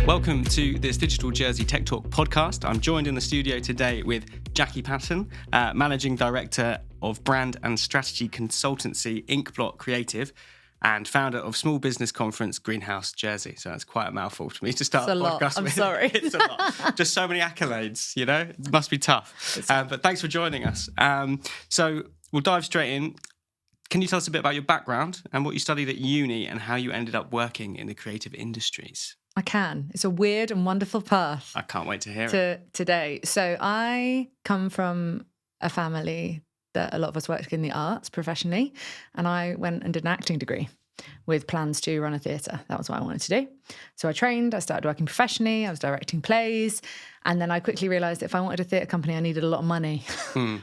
Welcome to this Digital Jersey Tech Talk podcast. I'm joined in the studio today with Jacqui Patton, Managing Director of Brand and Strategy Consultancy, Blot Creative, and founder of small business conference Greenhouse Jersey. So that's quite a mouthful for me to start the podcast with. I'm sorry. It's a lot. Just so many accolades, you know? It must be tough. But thanks for joining us. So we'll dive straight in. Can you tell us a bit about your background and what you studied at uni and how you ended up working in the creative industries? I can. It's a weird and wonderful path. I can't wait to hear it. Today. So I come from a family that a lot of us worked in the arts professionally, and I went and did an acting degree with plans to run a theatre. That was what I wanted to do. So I trained, I started working professionally, I was directing plays, and then I quickly realised that if I wanted a theatre company, I needed a lot of money,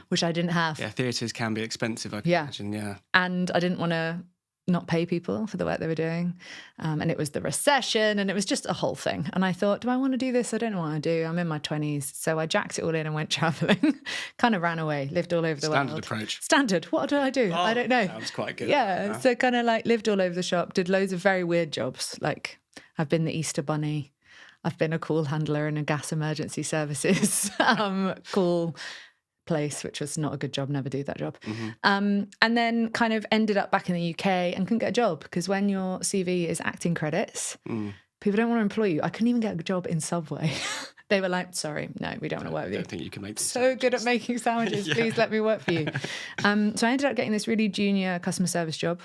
which I didn't have. Yeah, theatres can be expensive, I can imagine, yeah. And I didn't want to not pay people for the work they were doing. And it was the recession and it was just a whole thing. And I thought, do I want to do this? I don't know what I do. I'm in my 20s. So I jacked it all in and went travelling, kind of ran away, lived all over the world. Standard approach. Standard. What do I do? Oh, I don't know. Sounds quite good. Yeah. So kind of like lived all over the shop, did loads of very weird jobs. Like I've been the Easter Bunny. I've been a call handler in a gas emergency services call place, which was not a good job, never do that job. And then kind of ended up back in the UK and couldn't get a job because when your CV is acting credits, people don't want to employ you. I couldn't even get a job in Subway. They were like, sorry, no, we don't want to work with you. I don't think you can make these sandwiches. Good at making sandwiches. Please let me work for you. So I ended up getting this really junior customer service job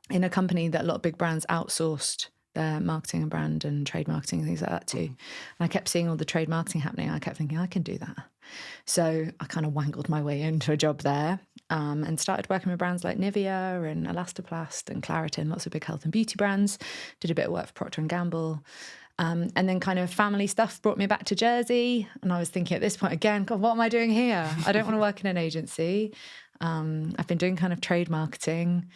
in a company that a lot of big brands outsourced their marketing and brand and trade marketing and things like that too. And I kept seeing all the trade marketing happening. I kept thinking, I can do that. So I kind of wangled my way into a job there and started working with brands like Nivea and Elastoplast and Claritin, lots of big health and beauty brands. Did a bit of work for Procter & Gamble. And then kind of family stuff brought me back to Jersey. And I was thinking at this point again, God, what am I doing here? I don't want to work in an agency. I've been doing kind of trade marketing.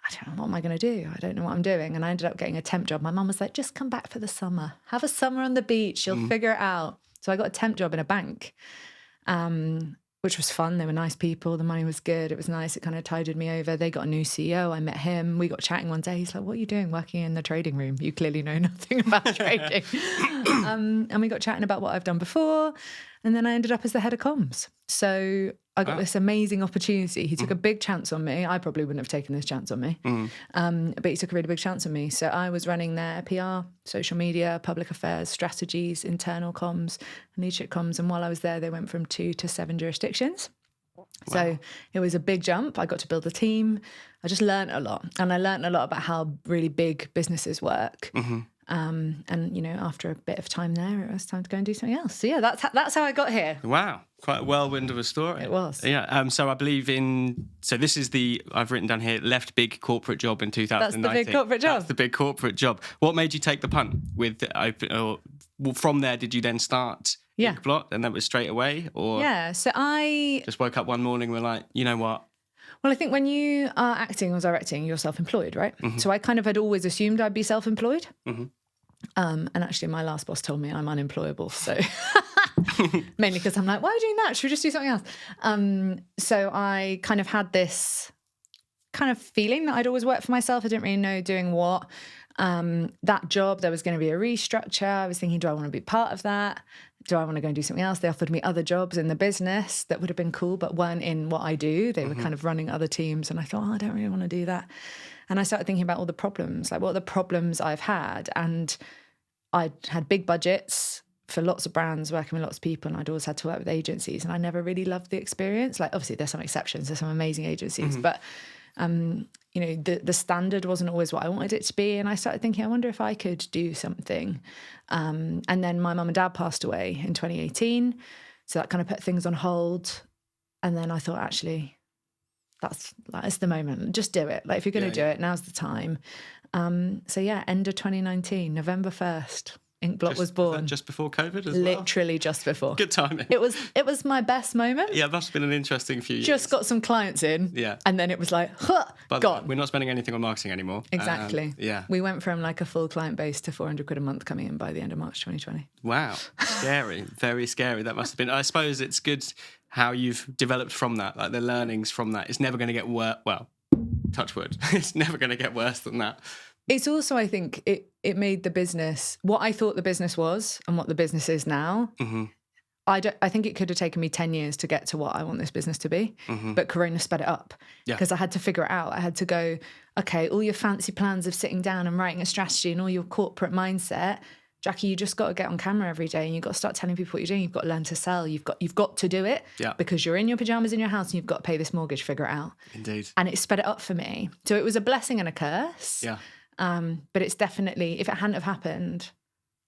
I don't know, what am I going to do? I don't know what I'm doing. And I ended up getting a temp job. My mum was like, just come back for the summer. Have a summer on the beach. You'll figure it out. So I got a temp job in a bank, which was fun. They were nice people. The money was good. It was nice. It kind of tided me over. They got a new CEO. I met him. We got chatting one day. He's like, what are you doing working in the trading room? You clearly know nothing about trading. And we got chatting about what I've done before. And then I ended up as the head of comms. So I got this amazing opportunity. He took a big chance on me. I probably wouldn't have taken this chance on me. But he took a really big chance on me. So I was running their PR, social media, public affairs, strategies, internal comms, and leadership comms. And while I was there, they went from 2 to 7 jurisdictions. Wow. So it was a big jump. I got to build a team. I just learned a lot. And I learned a lot about how really big businesses work. And, you know, after a bit of time there, it was time to go and do something else. So, yeah, that's how I got here. Wow. Quite a whirlwind of a story. It was. Yeah. So I believe this is I've written down here, left big corporate job in 2019. That's the big corporate job. That's the big corporate job. What made you take the punt with, from there, did you then start Blot and that was straight away? Or so I just woke up one morning and were like, you know what? Well, I think when you are acting or directing, you're self-employed, right? So I kind of had always assumed I'd be self-employed. And actually my last boss told me I'm unemployable. So mainly because I'm like, why are you doing that? Should we just do something else? So I kind of had this kind of feeling that I'd always worked for myself. I didn't really know doing what. That job, there was going to be a restructure. I was thinking, do I want to be part of that? Do I want to go and do something else? They offered me other jobs in the business that would have been cool, but weren't in what I do. They were kind of running other teams. And I thought, I don't really want to do that. And I started thinking about all the problems, like what are the problems I've had? And I'd had big budgets for lots of brands, working with lots of people, and I'd always had to work with agencies. And I never really loved the experience. Like, obviously, there's some exceptions. There's some amazing agencies. But, you know, the standard wasn't always what I wanted it to be. And I started thinking, I wonder if I could do something. And then my mum and dad passed away in 2018. So that kind of put things on hold. And then I thought, actually, that's the moment. Just do it. Like, if you're going to do it, now's the time. So yeah, end of 2019, November 1st, Blot was born. Was that just before COVID as well? Literally just before. Good timing. It was my best moment. Yeah, it must have been an interesting few years. Just got some clients in. Yeah. And then it was like, gone. We're not spending anything on marketing anymore. Exactly. Yeah. We went from like a full client base to 400 quid a month coming in by the end of March 2020. Wow. Scary. Very scary. That must have been. I suppose it's good how you've developed from that, like the learnings from that. It's never going to get worse. Well, touch wood. It's never going to get worse than that. It's also, I think, it made the business what I thought the business was and what the business is now. Mm-hmm. I think it could have taken me 10 years to get to what I want this business to be, but Corona sped it up because I had to figure it out. I had to go, okay, all your fancy plans of sitting down and writing a strategy and all your corporate mindset, Jacqui, you just got to get on camera every day and you've got to start telling people what you're doing. You've got to learn to sell. You've got to do it because you're in your pajamas in your house and you've got to pay this mortgage, figure it out. Indeed. And it sped it up for me. So it was a blessing and a curse. Yeah. But it's definitely, if it hadn't have happened,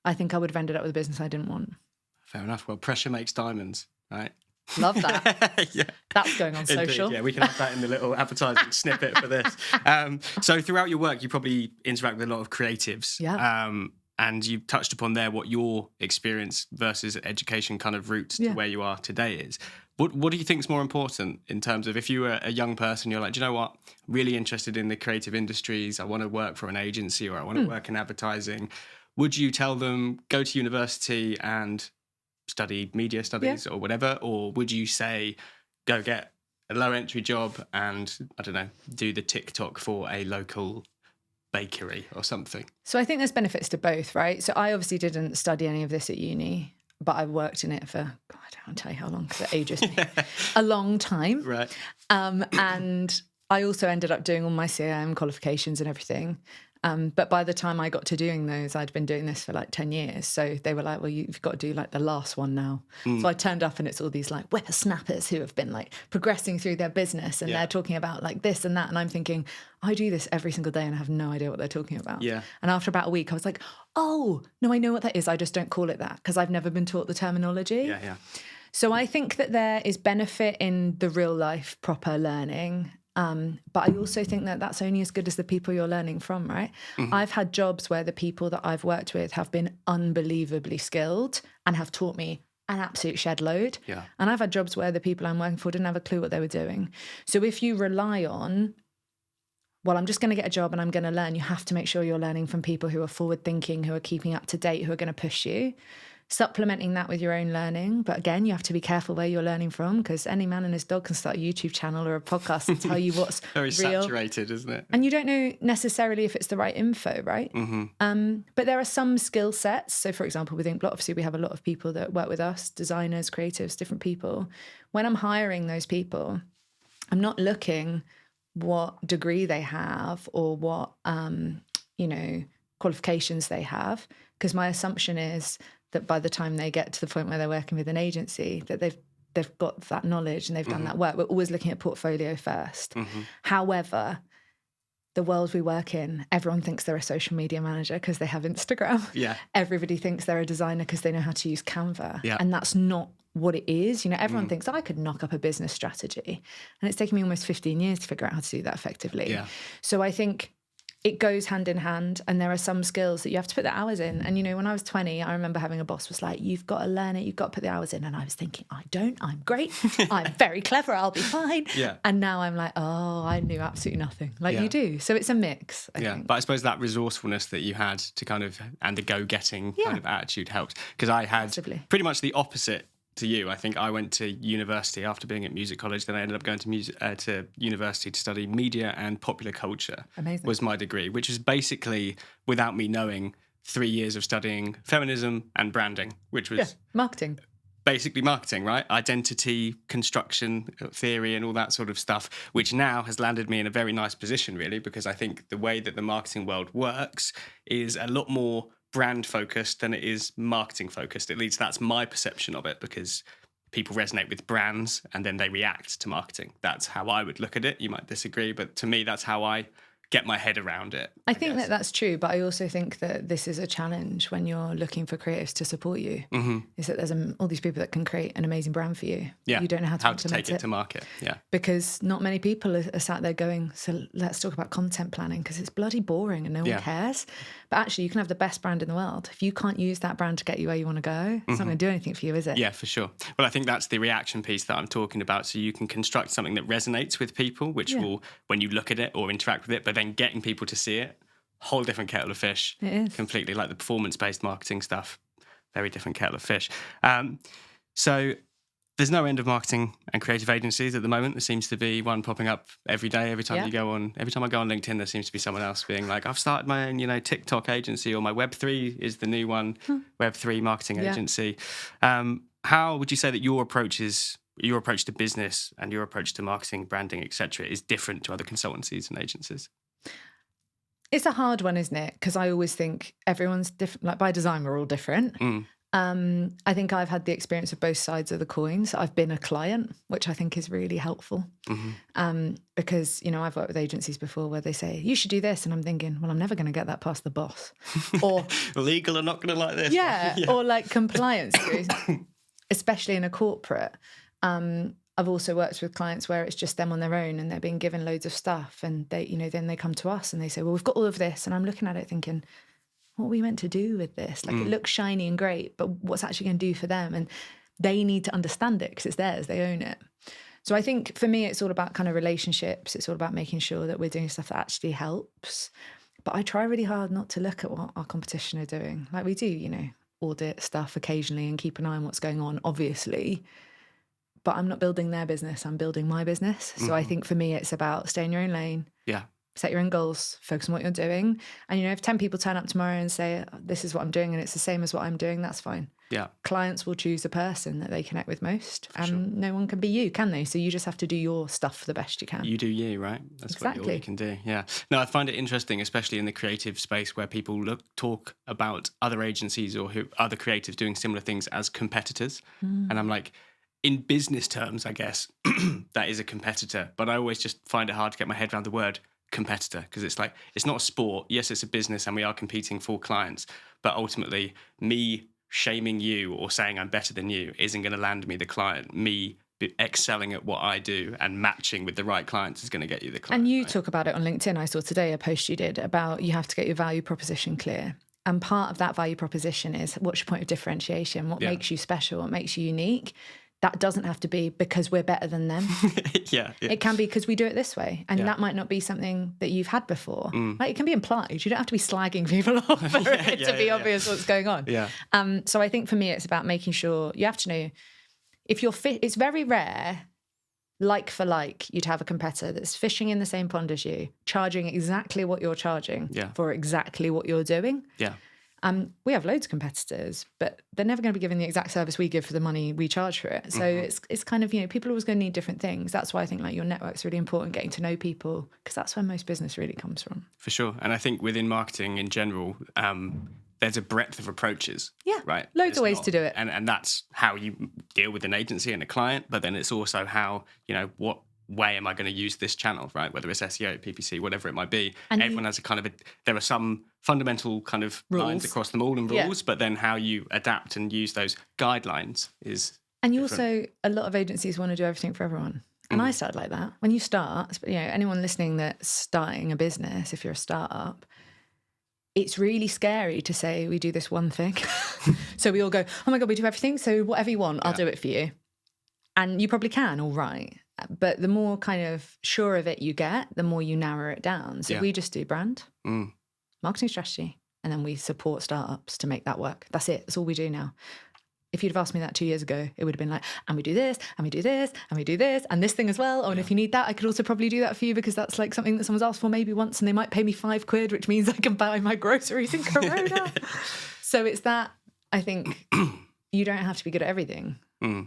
I think I would have ended up with a business I didn't want. Fair enough. Well, pressure makes diamonds, right? Love that. Yeah. That's going on social. Indeed, yeah, we can have that in the little advertising snippet for this. So throughout your work, you probably interact with a lot of creatives. Yeah. And you touched upon there what your experience versus education kind of route to where you are today is. What do you think is more important in terms of if you were a young person, you're like, do you know what? I'm really interested in the creative industries. I want to work for an agency or I want to work in advertising. Would you tell them go to university and study media studies or whatever? Or would you say go get a low entry job and, I don't know, do the TikTok for a local bakery or something? So I think there's benefits to both, right? So I obviously didn't study any of this at uni, but I've worked in it for, God, I don't want to tell you how long because it ages me, a long time. Right. And I also ended up doing all my CIM qualifications and everything. But by the time I got to doing those, I'd been doing this for like 10 years. So they were like, well, you've got to do like the last one now. So I turned up and it's all these like whippersnappers who have been like progressing through their business and they're talking about like this and that. And I'm thinking, I do this every single day and I have no idea what they're talking about. Yeah. And after about a week, I was like, oh, no, I know what that is. I just don't call it that because I've never been taught the terminology. Yeah, yeah. So I think that there is benefit in the real life proper learning. But I also think that that's only as good as the people you're learning from, right? I've had jobs where the people that I've worked with have been unbelievably skilled and have taught me an absolute shed load. Yeah. And I've had jobs where the people I'm working for didn't have a clue what they were doing. So if you rely on, well, I'm just going to get a job and I'm going to learn, you have to make sure you're learning from people who are forward thinking, who are keeping up to date, who are going to push you. Supplementing that with your own learning. But again, you have to be careful where you're learning from because any man and his dog can start a YouTube channel or a podcast and tell you what's very real. Saturated, isn't it? And you don't know necessarily if it's the right info, right? But there are some skill sets. So for example, within Blot, obviously we have a lot of people that work with us, designers, creatives, different people. When I'm hiring those people, I'm not looking what degree they have or what, qualifications they have, because my assumption is that by the time they get to the point where they're working with an agency, that they've got that knowledge and they've done that work. We're always looking at portfolio first. However, the world we work in, everyone thinks they're a social media manager because they have Instagram. Yeah. Everybody thinks they're a designer because they know how to use Canva. Yeah. And that's not what it is. Everyone thinks I could knock up a business strategy. And it's taken me almost 15 years to figure out how to do that effectively. Yeah. So I think it goes hand in hand, and there are some skills that you have to put the hours in. And, when I was 20, I remember having a boss was like, you've got to learn it, you've got to put the hours in. And I was thinking, I don't, I'm great, I'm very clever, I'll be fine. Yeah. And now I'm like, oh, I knew absolutely nothing. You do. So it's a mix, I think. But I suppose that resourcefulness that you had to kind of, and the go-getting kind of attitude helped. Because I had pretty much the opposite to you. I think I went to university after being at music college. Then I ended up going to university to study media and popular culture. Amazing. Was my degree, which is basically, without me knowing, 3 years of studying feminism and branding, which was marketing. Basically marketing, right? Identity, construction, theory, and all that sort of stuff, which now has landed me in a very nice position, really, because I think the way that the marketing world works is a lot more brand focused than it is marketing focused. At least that's my perception of it, because people resonate with brands and then they react to marketing. That's how I would look at it. You might disagree, but to me, that's how I get my head around it. I think that that's true, but I also think that this is a challenge when you're looking for creatives to support you. Is that there's all these people that can create an amazing brand for you. Yeah. You don't know how to take it to market. Yeah. Because not many people are sat there going, so let's talk about content planning, because it's bloody boring and no one cares. But actually, you can have the best brand in the world. If you can't use that brand to get you where you want to go, it's not going to do anything for you, is it? Yeah, for sure. Well, I think that's the reaction piece that I'm talking about. So you can construct something that resonates with people, which will, when you look at it or interact with it, but then getting people to see it, whole different kettle of fish. It is. Completely, like the performance-based marketing stuff, very different kettle of fish. So there's no end of marketing and creative agencies at the moment. There seems to be one popping up every day. Every time I go on LinkedIn, there seems to be someone else being like, I've started my own, TikTok agency, or my Web3 is the new one, Web3 marketing agency. How would you say that your approach to business and your approach to marketing, branding, etc., is different to other consultancies and agencies? It's a hard one, isn't it? Because I always think everyone's different. Like by design, we're all different. I think I've had the experience of both sides of the coin. So I've been a client, which I think is really helpful. Because, I've worked with agencies before where they say, you should do this. And I'm thinking, well, I'm never going to get that past the boss. Or legal are not going to like this. Yeah. Or like compliance, especially in a corporate. I've also worked with clients where it's just them on their own and they're being given loads of stuff. And they, then they come to us and they say, well, we've got all of this. And I'm looking at it thinking, what are we meant to do with this? Like it looks shiny and great, but what's actually going to do for them? And they need to understand it because it's theirs, they own it. So I think for me, it's all about kind of relationships. It's all about making sure that we're doing stuff that actually helps. But I try really hard not to look at what our competition are doing. Like we do, audit stuff occasionally and keep an eye on what's going on, obviously. But I'm not building their business, I'm building my business. So I think for me, it's about stay in your own lane. Yeah. Set your own goals, focus on what you're doing. And, if 10 people turn up tomorrow and say, this is what I'm doing and it's the same as what I'm doing, that's fine. Yeah. Clients will choose a person that they connect with most. And no one can be you, can they? So you just have to do your stuff the best you can. You do you, right? That's exactly what you can do. Yeah. No, I find it interesting, especially in the creative space where people talk about other agencies or other creatives doing similar things as competitors. And I'm like, in business terms, I guess, that is a competitor. But I always just find it hard to get my head around the word competitor, because it's like, it's not a sport. Yes, it's a business and we are competing for clients, but ultimately me shaming you or saying I'm better than you isn't going to land me the client. Me excelling at what I do and matching with the right clients is going to get you the client. And you talk about it on LinkedIn. I saw today a post you did about you have to get your value proposition clear. And part of that value proposition is what's your point of differentiation? What makes you special? What makes you unique? That doesn't have to be because we're better than them. Yeah. It can be because we do it this way. And that might not be something that you've had before. Like, it can be implied. You don't have to be slagging people off for it to be obvious what's going on. Yeah. So I think for me, it's about making sure you have to know if you're it's very rare, like for like, you'd have a competitor that's fishing in the same pond as you, charging exactly what you're charging for exactly what you're doing. Yeah. We have loads of competitors, but they're never going to be given the exact service we give for the money we charge for it. So it's kind of, people are always going to need different things. That's why I think like your network's really important, getting to know people, because that's where most business really comes from. For sure. And I think within marketing in general, there's a breadth of approaches. Yeah. Right. Loads of ways to do it. And that's how you deal with an agency and a client. But then it's also how, what way am I going to use this channel, right? Whether it's SEO, PPC, whatever it might be. And everyone has a kind of there are some fundamental kind of lines across them all and rules, but then how you adapt and use those guidelines is And you different. also, a lot of agencies want to do everything for everyone. And I started like that. When you start, anyone listening that's starting a business, if you're a startup, it's really scary to say we do this one thing. So we all go, oh my God, we do everything. So whatever you want, I'll do it for you. And you probably can, all right. But the more kind of sure of it you get, the more you narrow it down. So we just do brand, marketing strategy, and then we support startups to make that work. That's it. That's all we do now. If you'd have asked me that 2 years ago, it would have been like, and we do this, and we do this, and we do this, and this thing as well. Oh, and if you need that, I could also probably do that for you because that's like something that someone's asked for maybe once and they might pay me £5, which means I can buy my groceries in Corona. So it's that, I think you don't have to be good at everything.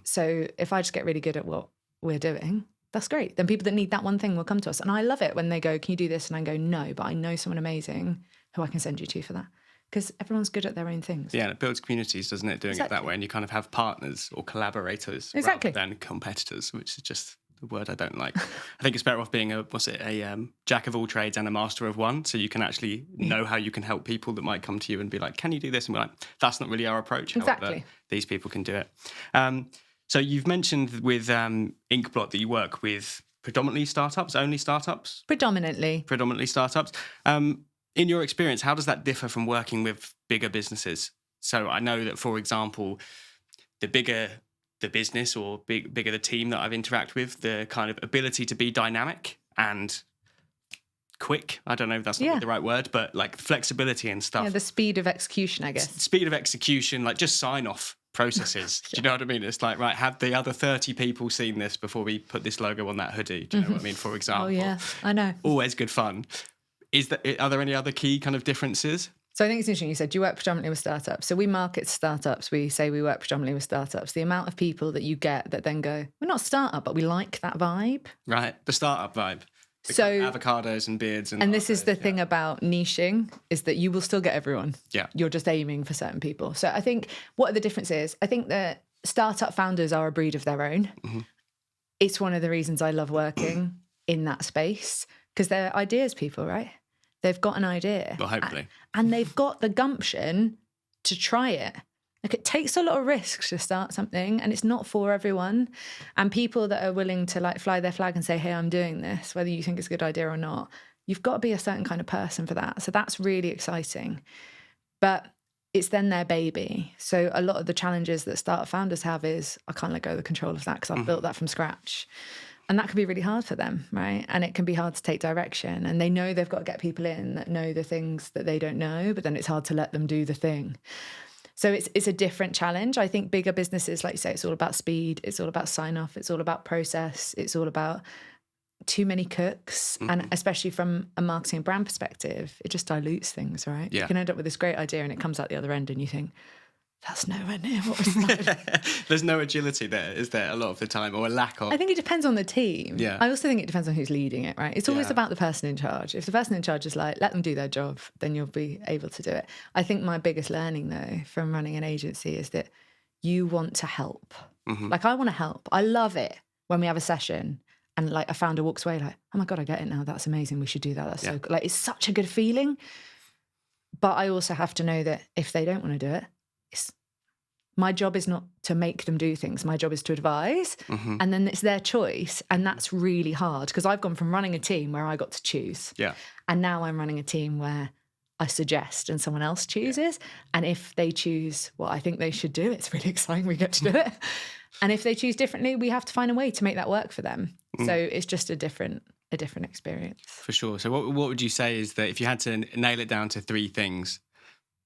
So if I just get really good at what we're doing, that's great. Then people that need that one thing will come to us. And I love it when they go, can you do this? And I go, no, but I know someone amazing who I can send you to for that. Because everyone's good at their own things. Yeah, and it builds communities, doesn't it, doing it that way? And you kind of have partners or collaborators rather than competitors, which is just the word I don't like. I think it's better off being a jack of all trades and a master of one, so you can actually know how you can help people that might come to you and be like, can you do this? And we're like, that's not really our approach. Exactly. However, these people can do it. So you've mentioned with Inkblot that you work with predominantly startups, only startups? Predominantly startups. In your experience, how does that differ from working with bigger businesses? So I know that, for example, the bigger the business or bigger the team that I've interacted with, the kind of ability to be dynamic and quick. I don't know if that's not the right word, but like flexibility and stuff. Yeah, the speed of execution, I guess. Speed of execution, like just sign off processes. Do you know what I mean? It's like, right, have the other 30 people seen this before we put this logo on that hoodie? Do you know what I mean? For example. Oh yeah, I know. Always good fun. Are there any other key kind of differences? So I think it's interesting you said you work predominantly with startups. So we market startups. We say we work predominantly with startups. The amount of people that you get that then go, we're not a startup, but we like that vibe. Right, the startup vibe. So avocados and beards. And this is the thing about niching, is that you will still get everyone. Yeah. You're just aiming for certain people. So I think what are the differences? I think that startup founders are a breed of their own. Mm-hmm. It's one of the reasons I love working in that space, because they're ideas people, right? They've got an idea. Well, hopefully. And they've got the gumption to try it. Like, it takes a lot of risks to start something, and it's not for everyone. And people that are willing to like fly their flag and say, hey, I'm doing this, whether you think it's a good idea or not, you've got to be a certain kind of person for that. So that's really exciting. But it's then their baby. So a lot of the challenges that startup founders have is, I can't let go of the control of that because I've built that from scratch. And that can be really hard for them, right? And it can be hard to take direction. And they know they've got to get people in that know the things that they don't know, but then it's hard to let them do the thing. So it's a different challenge. I think bigger businesses, like you say, it's all about speed. It's all about sign off. It's all about process. It's all about too many cooks. Mm-hmm. And especially from a marketing and brand perspective, it just dilutes things, right? Yeah. You can end up with this great idea and it comes out the other end and you think, that's nowhere near what was like. There's no agility there, is there, a lot of the time, or a lack of? I think it depends on the team. Yeah. I also think it depends on who's leading it, right? It's always about the person in charge. If the person in charge is like, let them do their job, then you'll be able to do it. I think my biggest learning, though, from running an agency is that you want to help. Mm-hmm. Like, I want to help. I love it when we have a session and like a founder walks away like, oh my God, I get it now. That's amazing. We should do that. That's so good. Like, it's such a good feeling. But I also have to know that if they don't want to do it, my job is not to make them do things. My job is to advise. Mm-hmm. And then it's their choice. And that's really hard because I've gone from running a team where I got to choose. Yeah. And now I'm running a team where I suggest and someone else chooses. Yeah. And if they choose what I think they should do, it's really exciting. We get to do it. And if they choose differently, we have to find a way to make that work for them. Mm. So it's just a different experience. For sure. So what would you say is that if you had to nail it down to 3 things,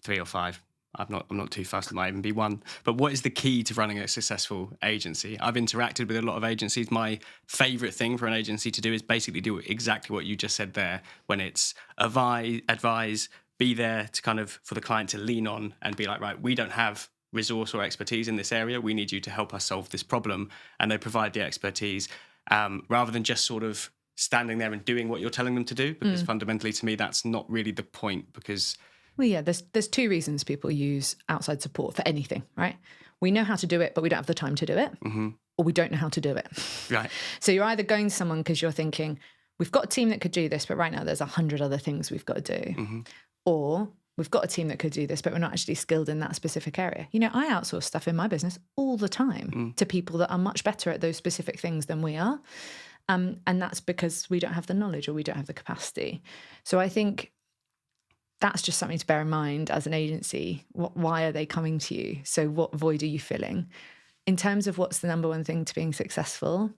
3 or 5, I'm not too fussed, it might even be 1. But what is the key to running a successful agency? I've interacted with a lot of agencies. My favourite thing for an agency to do is basically do exactly what you just said there. When it's advise, be there to kind of for the client to lean on and be like, right, we don't have resource or expertise in this area. We need you to help us solve this problem. And they provide the expertise rather than just sort of standing there and doing what you're telling them to do. Because fundamentally, to me, that's not really the point because... Well, yeah, there's 2 reasons people use outside support for anything, right? We know how to do it, but we don't have the time to do it, or we don't know how to do it. Right. So you're either going to someone because you're thinking, we've got a team that could do this, but right now there's 100 other things we've got to do. Or we've got a team that could do this, but we're not actually skilled in that specific area. You know, I outsource stuff in my business all the time to people that are much better at those specific things than we are. And that's because we don't have the knowledge or we don't have the capacity. So I think that's just something to bear in mind as an agency. Why are they coming to you? So what void are you filling? In terms of what's the number one thing to being successful?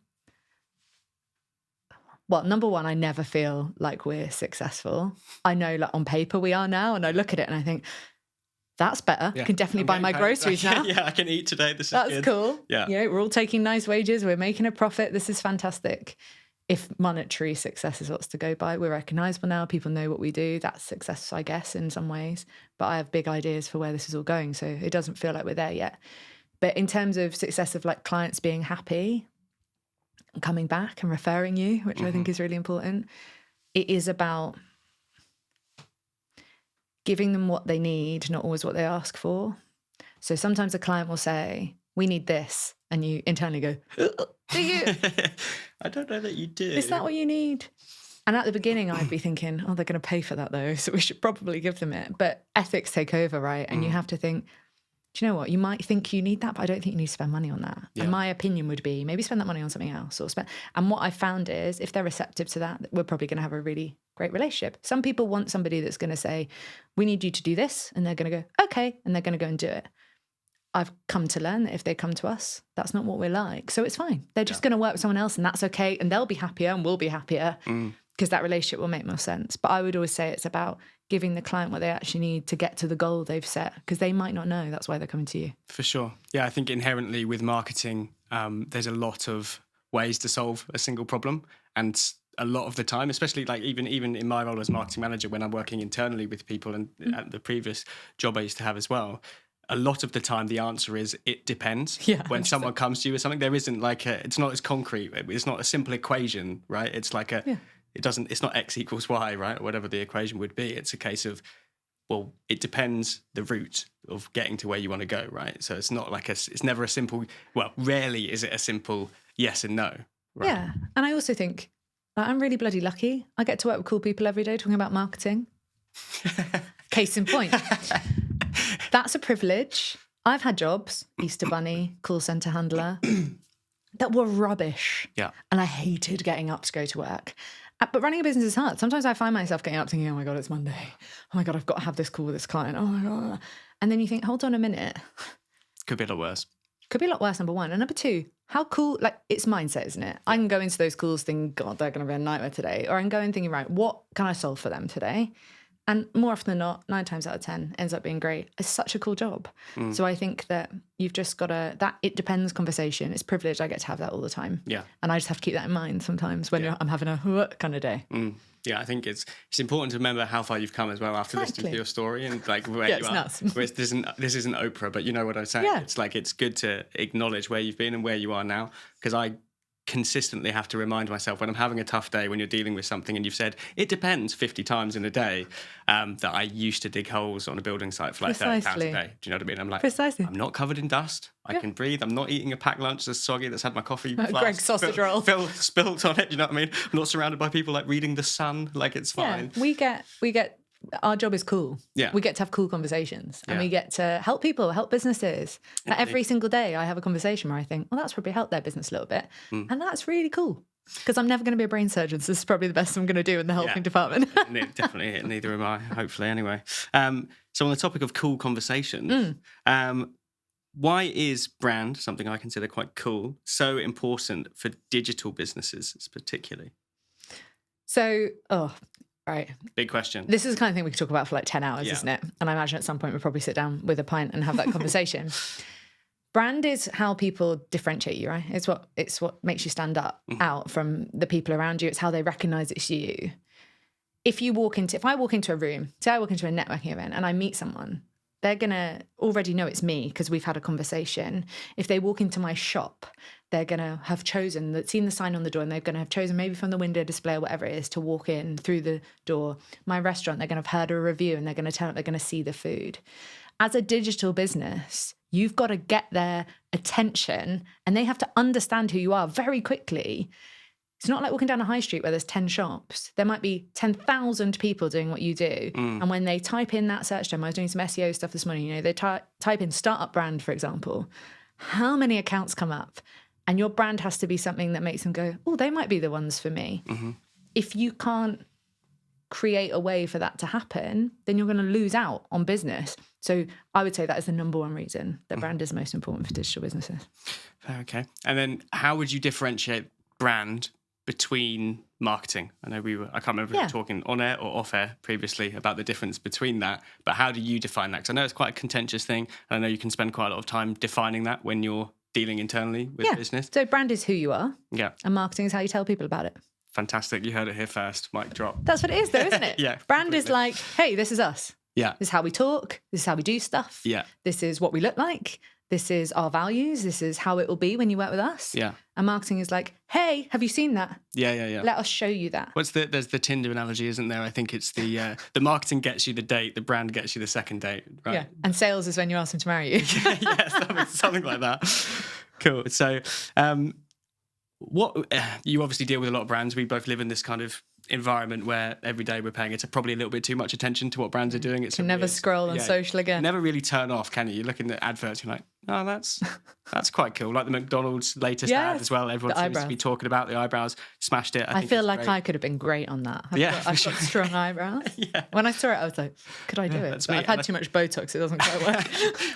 Well, number one, I never feel like we're successful. I know like on paper we are now, and I look at it and I think, that's better. Yeah. I can definitely buy my groceries now. Yeah, I can eat today. That's good. Cool. Yeah. You know, we're all taking nice wages. We're making a profit. This is fantastic. If monetary success is what's to go by, we're recognisable now. People know what we do. That's success, I guess, in some ways. But I have big ideas for where this is all going. So it doesn't feel like we're there yet. But in terms of success of like clients being happy and coming back and referring you, which I think is really important, it is about giving them what they need, not always what they ask for. So sometimes a client will say, we need this. And you internally go, do you? I don't know that you do. Is that what you need? And at the beginning, I'd be thinking, oh, they're going to pay for that though. So we should probably give them it. But ethics take over, right? And you have to think, do you know what? You might think you need that, but I don't think you need to spend money on that. Yeah. And my opinion would be maybe spend that money on something else And what I found is if they're receptive to that, we're probably going to have a really great relationship. Some people want somebody that's going to say, we need you to do this. And they're going to go, okay. And they're going to go and do it. I've come to learn that if they come to us, that's not what we're like. So it's fine. They're just going to work with someone else and that's okay. And they'll be happier and we'll be happier. because that relationship will make more sense. But I would always say it's about giving the client what they actually need to get to the goal they've set, because they might not know that's why they're coming to you. For sure. Yeah, I think inherently with marketing, there's a lot of ways to solve a single problem. And a lot of the time, especially like even in my role as marketing manager, when I'm working internally with people, and at the previous job I used to have as well, a lot of the time the answer is it depends. Yeah, when 100%. someone comes to you with something, there isn't like it's not as concrete. It's not a simple equation, right? It's like it's not X equals Y, right? Or whatever the equation would be. It's a case of, well, it depends the route of getting to where you want to go, right? So it's not like it's never a simple, well, rarely is it a simple yes and no. Right? Yeah. And I also think I'm really bloody lucky. I get to work with cool people every day talking about marketing. Case in point. That's a privilege. I've had jobs, Easter Bunny, call centre handler, that were rubbish. Yeah. And I hated getting up to go to work. But running a business is hard. Sometimes I find myself getting up thinking, oh my God, it's Monday. Oh my God, I've got to have this call with this client. Oh my God. And then you think, hold on a minute. Could be a lot worse. Could be a lot worse, number one. And number two, how cool, like it's mindset, isn't it? I can go into those calls thinking, God, they're going to be a nightmare today. Or I can go in thinking, right, what can I solve for them today? And more often than not, 9 times out of 10 ends up being great. It's such a cool job. So I think that you've just got that it depends conversation. It's privileged. I get to have that all the time. Yeah. And I just have to keep that in mind sometimes when I'm having a what kind of day. Yeah, I think it's important to remember how far you've come as well after listening to your story and like where Yeah, you it's are. nuts. Whereas this isn't Oprah, but you know what I'm saying. Yeah. It's like it's good to acknowledge where you've been and where you are now, because I consistently have to remind myself when I'm having a tough day, when you're dealing with something and you've said it depends 50 times in a day, that I used to dig holes on a building site for like £30 a day. Do you know what I mean? I'm like, Precisely. I'm not covered in dust. I can breathe. I'm not eating a packed lunch that's soggy, that's had my coffee Greg's sausage roll spilt on it. Do you know what I mean? I'm not surrounded by people like reading The Sun. Like it's fine. Yeah, we get our job is cool. Yeah. We get to have cool conversations and we get to help people, help businesses. Like every single day I have a conversation where I think, well, that's probably helped their business a little bit. And that's really cool, because I'm never going to be a brain surgeon. So this is probably the best I'm going to do in the helping department. Definitely. Neither am I, hopefully, anyway. So on the topic of cool conversations, why is brand, something I consider quite cool, so important for digital businesses particularly? So, right. Big question. This is the kind of thing we could talk about for like 10 hours, isn't it? And I imagine at some point we'll probably sit down with a pint and have that conversation. Brand is how people differentiate you, right? It's what makes you stand out from the people around you. It's how they recognize it's you. If I walk into a room, say I walk into a networking event and I meet someone, they're going to already know it's me because we've had a conversation. If they walk into my shop, they're going to have seen the sign on the door, and they're going to have chosen maybe from the window display or whatever it is to walk in through the door. My restaurant, they're going to have heard a review and they're going to turn up, they're going to see the food. As a digital business, you've got to get their attention and they have to understand who you are very quickly. It's not like walking down a high street where there's 10 shops. There might be 10,000 people doing what you do. And when they type in that search term, I was doing some SEO stuff this morning, they type in startup brand, for example, how many accounts come up? And your brand has to be something that makes them go, oh, they might be the ones for me. If you can't create a way for that to happen, then you're going to lose out on business. So I would say that is the number one reason that brand is most important for digital businesses. Okay. And then how would you differentiate brand between marketing? I know I can't remember if we were talking on air or off air previously about the difference between that, but how do you define that? Because I know it's quite a contentious thing, and I know you can spend quite a lot of time defining that when you're dealing internally with business. So brand is who you are. Yeah. And marketing is how you tell people about it. Fantastic. You heard it here first. Mic drop. That's what it is though, isn't it? Yeah. Brand completely. is like, hey, this is us. Yeah. This is how we talk. This is how we do stuff. Yeah. This is what we look like. This is our values. This is how it will be when you work with us. Yeah. And marketing is like, hey, have you seen that? Yeah. Let us show you that. There's the Tinder analogy, isn't there? I think it's the marketing gets you the date, the brand gets you the second date, right? Yeah. And sales is when you ask them to marry you. something like that. Cool. So, you obviously deal with a lot of brands. We both live in this kind of environment where every day we're paying probably a little bit too much attention to what brands are doing. It's can never scroll on social again. Never really turn off, can you? You're looking at adverts, you're like, Oh, that's quite cool. Like the McDonald's latest ad as well. Everyone seems to be talking about the eyebrows. Smashed it. I feel like I could have been great on that. I've got strong eyebrows. When I saw it, I was like, could I do it? But I've had too much Botox. It doesn't quite work.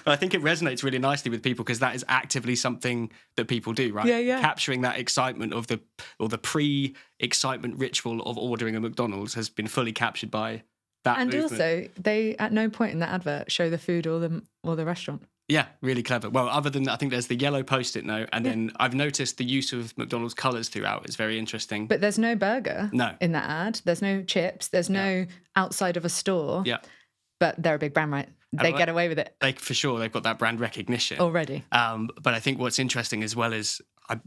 But I think it resonates really nicely with people because that is actively something that people do, right? Yeah. Capturing that excitement of the pre-excitement ritual of ordering a McDonald's has been fully captured by that movement. Also, they at no point in that advert show the food or the restaurant. Yeah, really clever. Well, other than I think there's the yellow Post-it note, and then I've noticed the use of McDonald's colours throughout is very interesting. But there's no burger in that ad. There's no chips. There's no outside of a store. Yeah. But they're a big brand, right? They get away with it. For sure, they've got that brand recognition. Already. But I think what's interesting as well is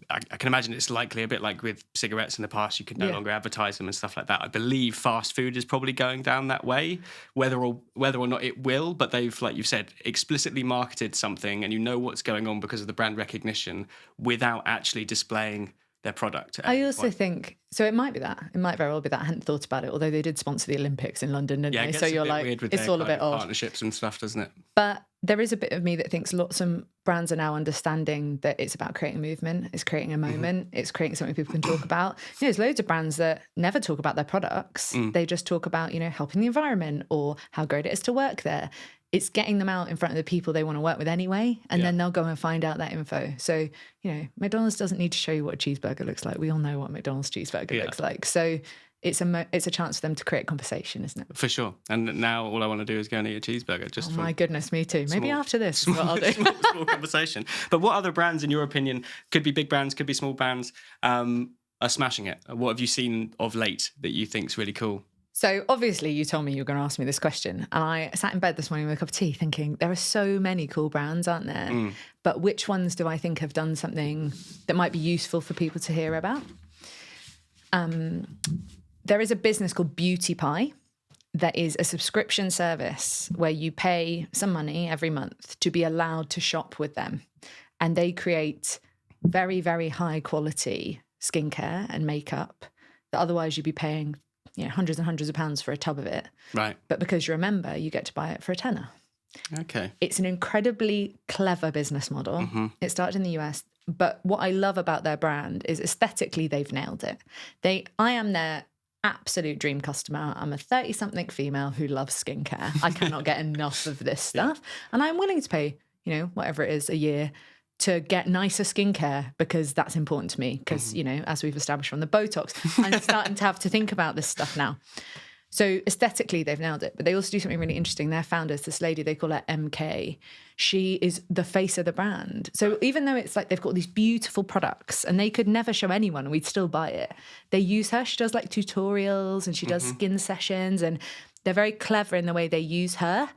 I can imagine it's likely a bit like with cigarettes in the past, you could no longer advertise them and stuff like that. I believe fast food is probably going down that way, whether or not it will, but they've, like you've said, explicitly marketed something and you know what's going on because of the brand recognition without actually displaying their product. I also think, so it might be that. It might very well be that. I hadn't thought about it, although they did sponsor the Olympics in London, didn't they? So you're like, it's all a bit odd. Partnerships and stuff, doesn't it? But there is a bit of me that thinks lots of brands are now understanding that it's about creating movement, it's creating a moment, it's creating something people can talk about. There's loads of brands that never talk about their products. They just talk about, helping the environment or how great it is to work there. It's getting them out in front of the people they want to work with anyway, and then they'll go and find out that info. So, McDonald's doesn't need to show you what a cheeseburger looks like. We all know what McDonald's cheeseburger looks like. So it's a chance for them to create conversation, isn't it? For sure. And now all I want to do is go and eat a cheeseburger. My goodness, me too. Maybe after this is what I'll do. Small conversation. But what other brands, in your opinion, could be big brands, could be small brands, are smashing it? What have you seen of late that you think's really cool? So obviously you told me you were going to ask me this question, and I sat in bed this morning with a cup of tea thinking there are so many cool brands, aren't there? But which ones do I think have done something that might be useful for people to hear about? There is a business called Beauty Pie that is a subscription service where you pay some money every month to be allowed to shop with them. And they create very, very high quality skincare and makeup that otherwise you'd be paying hundreds and hundreds of pounds for a tub of it. Right. But because you're a member, you get to buy it for a tenner. Okay. It's an incredibly clever business model. It started in the US. But what I love about their brand is aesthetically, they've nailed it. I am their absolute dream customer. I'm a 30-something female who loves skincare. I cannot get enough of this stuff. And I'm willing to pay, whatever it is a year to get nicer skincare because that's important to me because, as we've established from the Botox, I'm starting to have to think about this stuff now. So aesthetically, they've nailed it. But they also do something really interesting. Their founders, this lady, they call her MK. She is the face of the brand. So even though it's like they've got these beautiful products and they could never show anyone and we'd still buy it, they use her. She does like tutorials and she does skin sessions and they're very clever in the way they use her.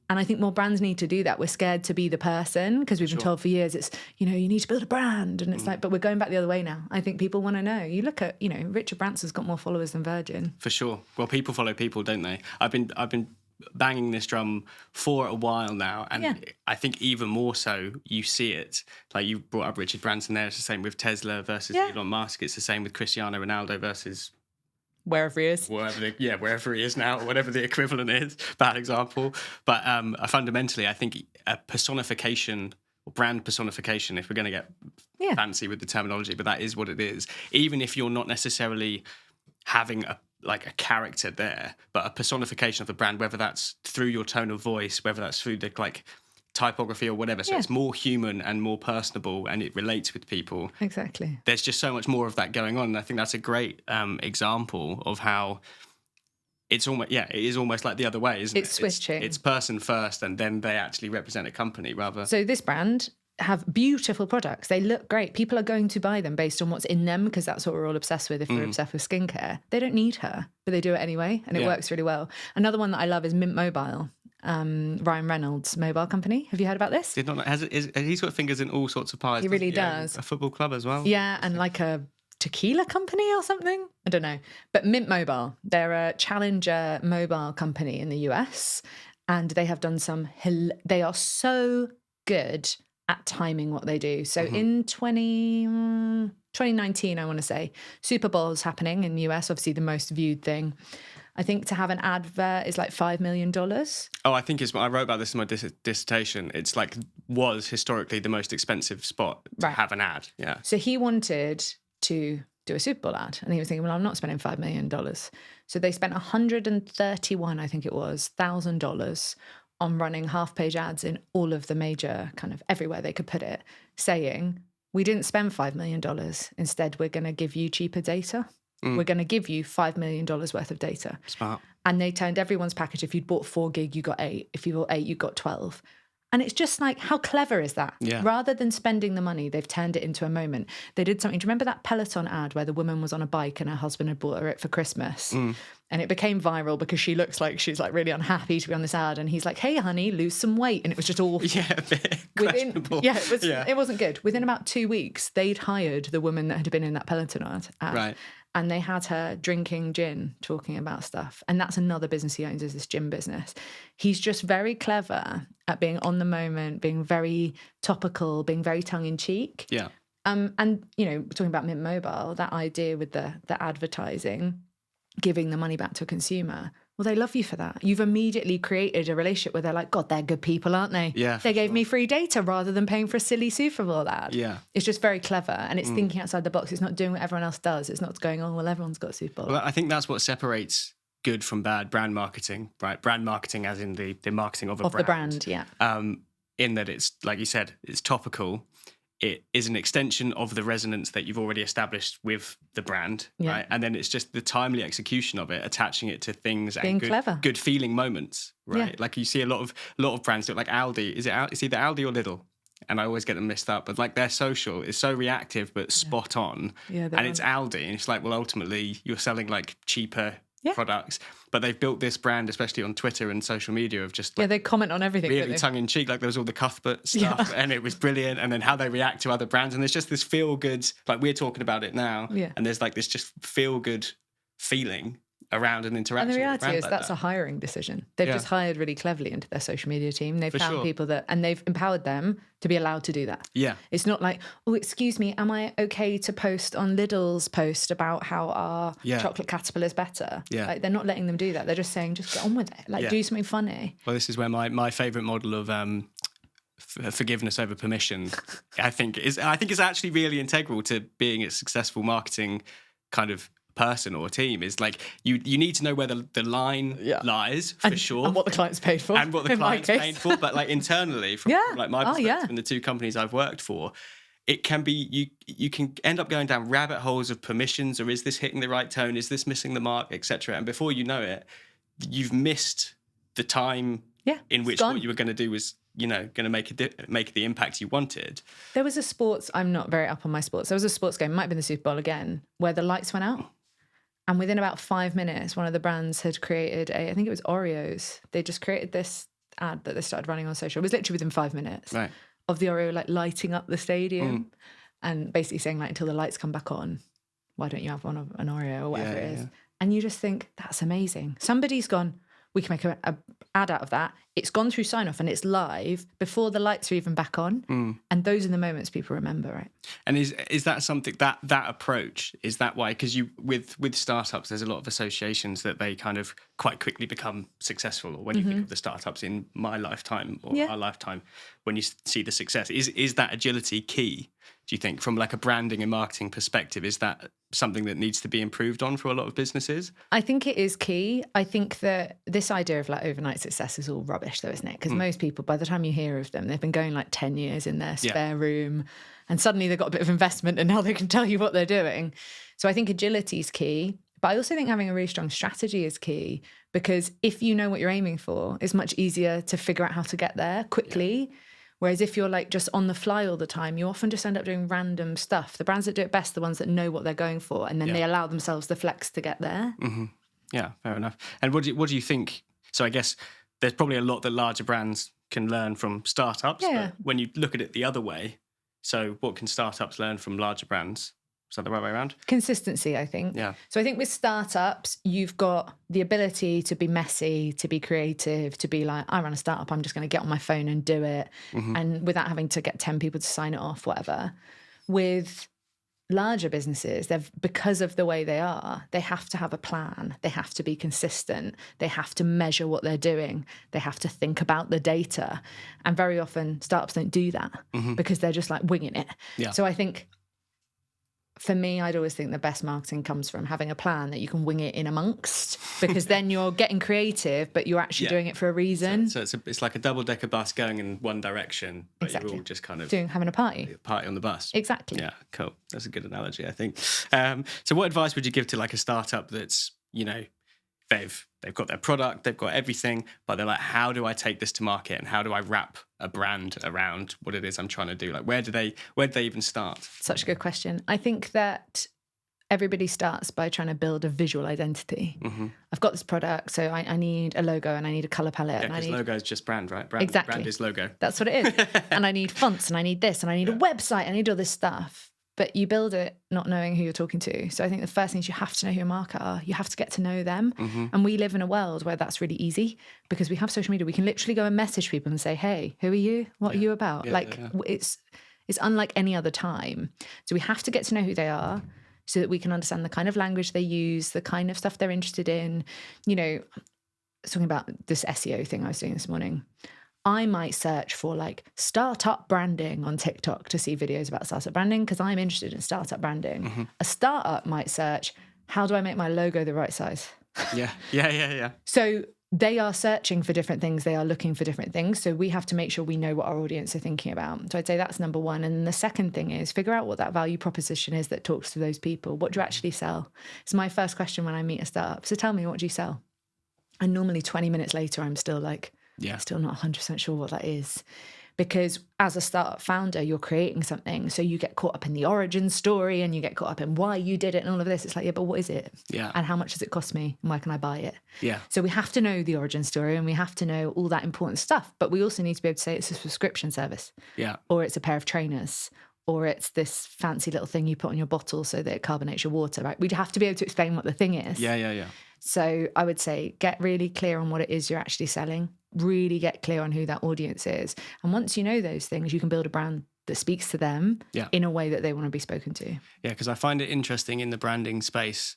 And I think more brands need to do that. We're scared to be the person because we've been told for years it's, you need to build a brand. And it's like, but we're going back the other way now. I think people want to know. You look at, Richard Branson's got more followers than Virgin. For sure. Well, people follow people, don't they? I've been banging this drum for a while now. And I think even more so, you see it. Like you brought up Richard Branson there. It's the same with Tesla versus Elon Musk. It's the same with Cristiano Ronaldo versus... wherever he is. Wherever he is now, or whatever the equivalent is. Bad example. But fundamentally, I think a personification, or brand personification, if we're going to get fancy with the terminology, but that is what it is. Even if you're not necessarily having a character there, but a personification of the brand, whether that's through your tone of voice, whether that's through the typography or whatever. So it's more human and more personable and it relates with people. Exactly. There's just so much more of that going on. And I think that's a great example of how it is almost like the other way, isn't it? It's switching. It's person first and then they actually represent a company rather. So this brand have beautiful products. They look great. People are going to buy them based on what's in them because that's what we're all obsessed with if we're obsessed with skincare. They don't need her, but they do it anyway and it works really well. Another one that I love is Mint Mobile. Ryan Reynolds' mobile company. Have you heard about this? Did not. He's got fingers in all sorts of pies. He really does. A football club as well. Yeah, and like a tequila company or something. I don't know. But Mint Mobile, they're a challenger mobile company in the US, and they have done they are so good at timing what they do. So in 2019, I want to say, Super Bowl is happening in the US, obviously the most viewed thing. I think to have an advert is like $5 million. Oh, I think I wrote about this in my dissertation. It's like was historically the most expensive spot to have an ad. Yeah. So he wanted to do a Super Bowl ad, and he was thinking, well, I'm not spending $5 million. So they spent $131, I think it was, $1,000 on running half-page ads in all of the major kind of everywhere they could put it, saying, we didn't spend $5 million. Instead, we're going to give you cheaper data. We're going to give you $5 million worth of data. Smart. And they turned everyone's package. If you'd bought 4 gig, you got 8. If you bought 8, you got 12. And it's just like, how clever is that? Yeah. Rather than spending the money, they've turned it into a moment. They did something. Do you remember that Peloton ad where the woman was on a bike and her husband had bought her it for Christmas? And it became viral because she looks like she's like really unhappy to be on this ad. And he's like, hey, honey, lose some weight. And it was just all... Yeah, a bit questionable. It wasn't good. Within about 2 weeks, they'd hired the woman that had been in that Peloton ad. Right. And they had her drinking gin, talking about stuff. And that's another business he owns, is this gin business. He's just very clever at being on the moment, being very topical, being very tongue-in-cheek. Yeah. And, you know, talking about Mint Mobile, that idea with the advertising, giving the money back to a consumer, well, they love you for that. You've immediately created a relationship where they're like, God, they're good people, aren't they? Yeah. They gave me free data rather than paying for a silly Super Bowl ad. Yeah. It's just very clever. And it's thinking outside the box. It's not doing what everyone else does. It's not going, oh, well, everyone's got a Super Bowl. Well, I think that's what separates good from bad brand marketing, right? Brand marketing as in the marketing of a brand. Of the brand, yeah. In that it's, like you said, it's topical. It is an extension of the resonance that you've already established with the brand, right? And then it's just the timely execution of it, attaching it to things Being and clever. good feeling moments, right? Yeah. Like you see a lot of brands look like Aldi. It's either Aldi or Lidl, and I always get them mixed up. But like their social is so reactive but spot on, and it's Aldi, and it's like, well, ultimately you're selling like cheaper products, but they've built this brand, especially on Twitter and social media, of just like, they comment on everything. really tongue in cheek. Like there was all the Cuthbert stuff, and it was brilliant. And then how they react to other brands, and there's just this feel good. Like we're talking about it now, and there's like this just feel good feeling around an interaction. And the reality is like that's a hiring decision. They've just hired really cleverly into their social media team. They've found people that, and they've empowered them to be allowed to do that. Yeah. It's not like, oh, excuse me, am I okay to post on Lidl's post about how our chocolate caterpillar is better? Yeah. Like they're not letting them do that. They're just saying, just get on with it. Like do something funny. Well, this is where my favourite model of forgiveness over permission, I think is actually really integral to being a successful marketing kind of person or team. Is like you need to know where the line lies for sure, and what the client's paid for, but like internally from like my perspective and the two companies I've worked for, it can be you can end up going down rabbit holes of permissions, or is this hitting the right tone, is this missing the mark, etc. And before you know it, you've missed the time in which what you were going to do was, you know, going to make the impact you wanted. There was a sports, I'm not very up on my sports, there was a sports game, might have been the Super Bowl again, where the lights went out. And within about 5 minutes, one of the brands had created I think it was Oreos. They just created this ad that they started running on social. It was literally within 5 minutes of the Oreo like lighting up the stadium and basically saying like, until the lights come back on, why don't you have one of an Oreo or whatever it is? Yeah. And you just think, that's amazing. Somebody's gone, we can make a ad out of that. It's gone through sign-off and it's live before the lights are even back on. And those are the moments people remember, right? And is that something, that approach, is that why? Because you with startups, there's a lot of associations that they kind of quite quickly become successful. Or when you think of the startups in my lifetime or our lifetime, when you see the success, is that agility key? Do you think, from like a branding and marketing perspective, is that something that needs to be improved on for a lot of businesses? I think it is key. I think that this idea of like overnight success is all rubbish though, isn't it? Because most people, by the time you hear of them, they've been going like 10 years in their spare room and suddenly they've got a bit of investment and now they can tell you what they're doing. So I think agility is key. But I also think having a really strong strategy is key, because if you know what you're aiming for, it's much easier to figure out how to get there quickly. Yeah. Whereas if you're like just on the fly all the time, you often just end up doing random stuff. The brands that do it best are the ones that know what they're going for, and then they allow themselves the flex to get there. Mm-hmm. Yeah, fair enough. And what do you think? So I guess there's probably a lot that larger brands can learn from startups. Yeah. But when you look at it the other way, so what can startups learn from larger brands? Is that the right way around? Consistency, I think. Yeah. So I think with startups, you've got the ability to be messy, to be creative, to be like, I run a startup, I'm just going to get on my phone and do it. Mm-hmm. And without having to get 10 people to sign it off, whatever. With larger businesses, because of the way they are, they have to have a plan. They have to be consistent. They have to measure what they're doing. They have to think about the data. And very often startups don't do that because they're just like winging it. Yeah. So I think for me, I'd always think the best marketing comes from having a plan that you can wing it in amongst, because then you're getting creative, but you're actually doing it for a reason. So it's like a double-decker bus going in one direction, but you're all just kind of having a party on the bus. Exactly. Yeah, cool. That's a good analogy, I think. So what advice would you give to like a startup that's, you know, they've got their product, they've got everything, but they're like, how do I take this to market, and how do I wrap a brand around what it is I'm trying to do? Like, where do they even start? Such a good question. I think that everybody starts by trying to build a visual identity. I've got this product, so I need a logo and I need a color palette. Yeah, because logo is just brand, right? Brand, exactly. Brand is logo. That's what it is. And I need fonts and I need this and I need a website. I need all this stuff. But you build it not knowing who you're talking to. So I think the first thing is you have to know who your market are. You have to get to know them. And we live in a world where that's really easy because we have social media. We can literally go and message people and say, hey, who are you? What are you about? It's unlike any other time. So we have to get to know who they are so that we can understand the kind of language they use, the kind of stuff they're interested in. You know, talking about this SEO thing I was doing this morning. I might search for like startup branding on TikTok to see videos about startup branding because I'm interested in startup branding. A startup might search, how do I make my logo the right size? Yeah. So they are searching for different things. They are looking for different things. So we have to make sure we know what our audience are thinking about. So I'd say that's number one. And the second thing is figure out what that value proposition is that talks to those people. What do you actually sell? It's my first question when I meet a startup. So tell me, what do you sell? And normally 20 minutes later, I'm still like, still not 100% sure what that is. Because as a startup founder, you're creating something. So you get caught up in the origin story and you get caught up in why you did it and all of this. It's like, yeah, but what is it? Yeah. And how much does it cost me? And where can I buy it? Yeah. So we have to know the origin story and we have to know all that important stuff. But we also need to be able to say it's a subscription service. Yeah. Or it's a pair of trainers. Or it's this fancy little thing you put on your bottle so that it carbonates your water, right? We'd have to be able to explain what the thing is. Yeah. So I would say get really clear on what it is you're actually selling. Really get clear on who that audience is. And once you know those things, you can build a brand that speaks to them in a way that they want to be spoken to. Yeah, because I find it interesting in the branding space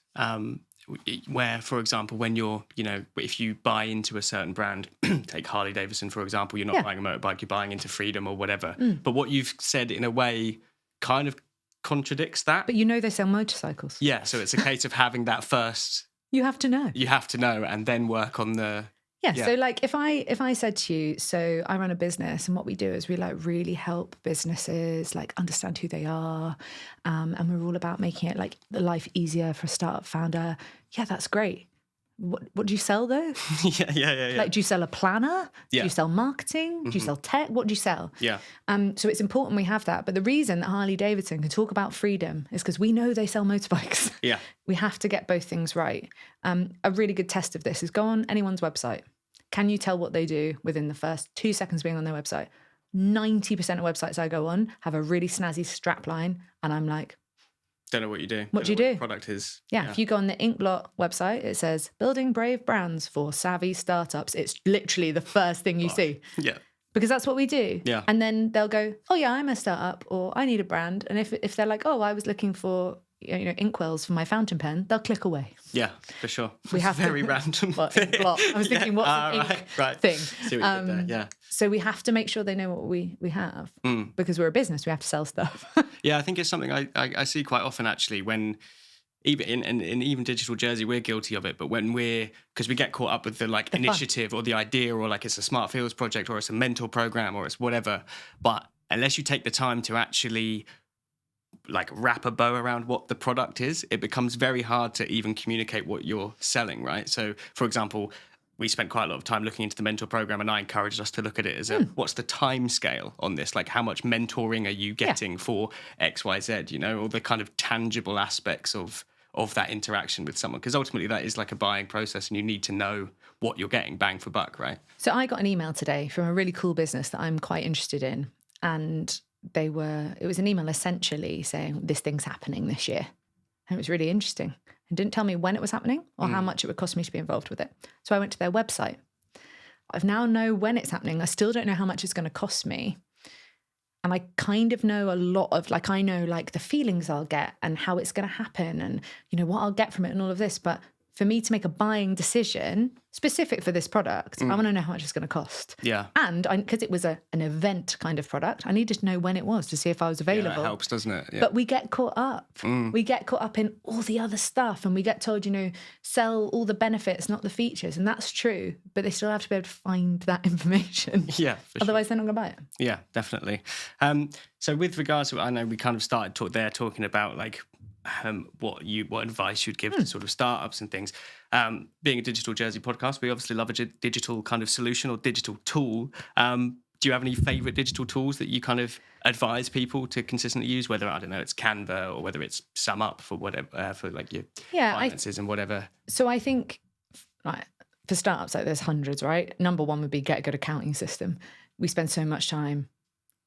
where, for example, when you're, you know, if you buy into a certain brand, take Harley Davidson, for example, you're not buying a motorbike, you're buying into freedom or whatever. But what you've said in a way kind of contradicts that. But you know they sell motorcycles. Yeah, so it's a case of having that first. You have to know. You have to know and then work on the... Yeah, so like if I said to you, so I run a business and what we do is we like really help businesses like understand who they are, and we're all about making it like the life easier for a startup founder. Yeah, that's great. What do you sell though? Yeah. Like, do you sell a planner? Yeah. Do you sell marketing? Do you sell tech? What do you sell? Yeah. So it's important we have that. But the reason that Harley Davidson can talk about freedom is because we know they sell motorbikes. Yeah. We have to get both things right. A really good test of this is go on anyone's website. Can you tell what they do within the first 2 seconds being on their website? 90% of websites I go on have a really snazzy strap line, and I'm like, don't know what you do. What do you do? The product is. Yeah, if you go on the Blot website, it says building brave brands for savvy startups. It's literally the first thing you see. Yeah. Because that's what we do. Yeah. And then they'll go, oh yeah, I'm a startup, or I need a brand. And if they're like, oh, I was looking for inkwells for my fountain pen, they'll click away. Yeah, for sure. We have very random. Well, Blot. I was thinking, what's an ink thing? See what you did there. Yeah. So we have to make sure they know what we have because we're a business. We have to sell stuff. Yeah, I think it's something I see quite often actually when even in even Digital Jersey, we're guilty of it. But when because we get caught up with the initiative or the idea or like it's a smart fields project or it's a mentor program or it's whatever. But unless you take the time to actually like wrap a bow around what the product is, it becomes very hard to even communicate what you're selling, right? So, for example, we spent quite a lot of time looking into the mentor program, and I encouraged us to look at it as what's the time scale on this? Like, how much mentoring are you getting for X, Y, Z? You know, all the kind of tangible aspects of that interaction with someone, because ultimately that is like a buying process, and you need to know what you're getting bang for buck, right? So I got an email today from a really cool business that I'm quite interested in, and it was an email essentially saying this thing's happening this year. And it was really interesting. And didn't tell me when it was happening or how much it would cost me to be involved with it. So I went to their website. I now know when it's happening. I still don't know how much it's going to cost me. And I kind of know a lot of, like, I know like the feelings I'll get and how it's going to happen and, you know, what I'll get from it and all of this. But for me to make a buying decision specific for this product, I want to know how much it's going to cost. Yeah. And because it was an event kind of product, I needed to know when it was to see if I was available. Yeah, that helps, doesn't it? Yeah. But we get caught up. We get caught up in all the other stuff and we get told, you know, sell all the benefits, not the features. And that's true. But they still have to be able to find that information. Yeah. Otherwise, they're not going to buy it. Yeah, definitely. So with regards to, I know we kind of started talking about like what advice you'd give to sort of startups and things. Being a digital jersey podcast, we obviously love a digital kind of solution or digital tool. Do you have any favorite digital tools that you kind of advise people to consistently use? Whether, I don't know, it's Canva or whether it's SumUp for whatever, for like your finances and whatever. So I think, right, for startups, like there's hundreds, right? Number one would be get a good accounting system. We spend so much time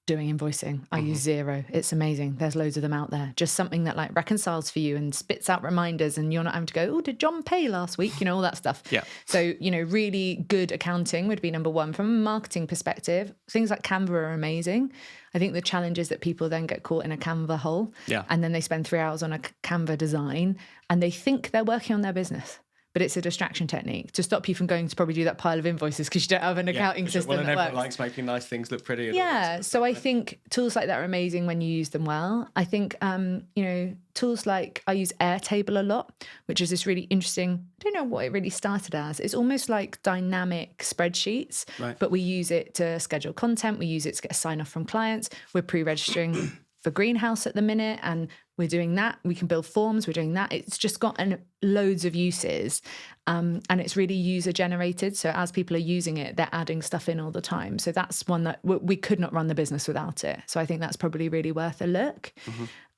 doing invoicing. I use Xero. It's amazing. There's loads of them out there. Just something that like reconciles for you and spits out reminders and you're not having to go, oh, did John pay last week? You know, all that stuff. Yeah. So, you know, really good accounting would be number one. From a marketing perspective, things like Canva are amazing. I think the challenge is that people then get caught in a Canva hole. Yeah. And then they spend 3 hours on a Canva design and they think they're working on their business. But it's a distraction technique to stop you from going to probably do that pile of invoices because you don't have an accounting system and that everyone works. likes making nice things look pretty. Yeah, so I think tools like that are amazing when you use them well. I think, you know, tools like I use Airtable a lot, which is this really interesting, I don't know what it really started as. It's almost like dynamic spreadsheets, but we use it to schedule content. We use it to get a sign off from clients. We're pre-registering for Greenhouse at the minute and we're doing that. We can build forms. We're doing that. It's just got loads of uses and it's really user generated. So as people are using it, they're adding stuff in all the time. So that's one that we could not run the business without it. So I think that's probably really worth a look.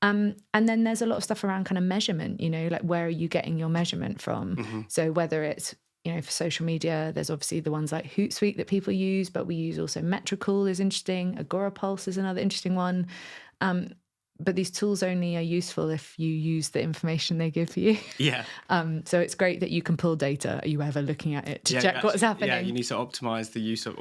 And then there's a lot of stuff around kind of measurement, you know, like where are you getting your measurement from? So whether it's, you know, for social media, there's obviously the ones like Hootsuite that people use, but we use also Metricool is interesting. Agorapulse is another interesting one. But these tools only are useful if you use the information they give you. Yeah. So it's great that you can pull data. Are you ever looking at it to check what's happening? Yeah, you need to optimize the use of,